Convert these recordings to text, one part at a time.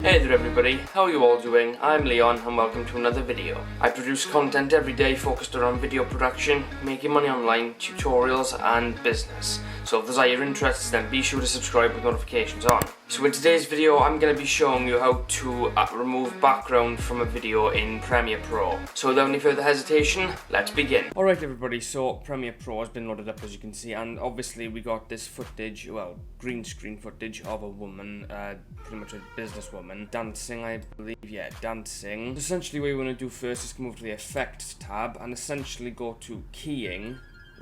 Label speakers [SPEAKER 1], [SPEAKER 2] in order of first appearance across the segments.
[SPEAKER 1] Hey there everybody, how are you all doing? I'm Leon and welcome to another video. I produce content every day focused around video production, making money online, tutorials and business. So if those are your interests, then be sure to subscribe with notifications on. So in today's video I'm going to be showing you how to remove background from a video in Premiere Pro. So without any further hesitation, let's begin. Alright everybody, so Premiere Pro has been loaded up as you can see, and obviously we got this footage, well, green screen footage of a woman, pretty much a businesswoman, dancing, I believe, yeah, dancing. Essentially what you want to do first is come over to the effects tab and essentially go to keying,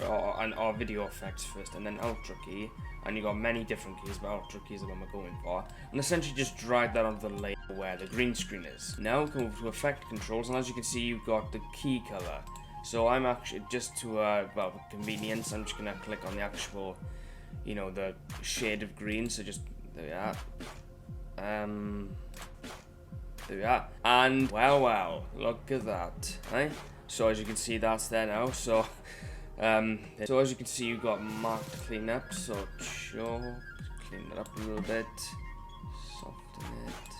[SPEAKER 1] or video effects first, and then ultra key, and you got many different keys, but ultra key is the one we're going for, and essentially just drag that onto the layer where the green screen is. Now come over to effect controls, and as you can see you've got the key color. So I'm actually, just to, well, for convenience, I'm just going to click on the actual, you know, the shade of green, so just, there we are. There we are. And, well, look at that, right? So as you can see, that's there now, so as you can see, you've got marked cleanup, so clean it up a little bit, soften it.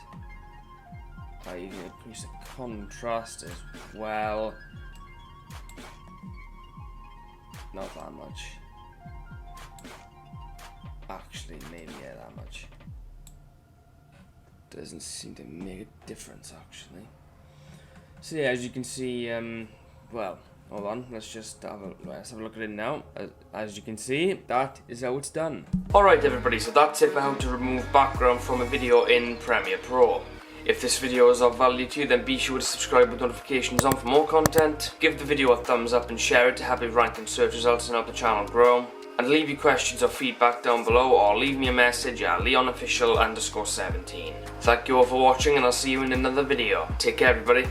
[SPEAKER 1] You can increase the contrast as well. Not that much. Actually, maybe yeah, that much. Doesn't seem to make a difference actually. So yeah, as you can see, well, hold on, let's have a look at it now. As you can see, that is how it's done. Alright everybody, so that's it for how to remove background from a video in Premiere Pro. If this video is of value to you, then be sure to subscribe with notifications on for more content. Give the video a thumbs up and share it to help it rank in search results and help the channel grow. And leave your questions or feedback down below, or leave me a message at leonofficial_17. Thank you all for watching, and I'll see you in another video. Take care everybody.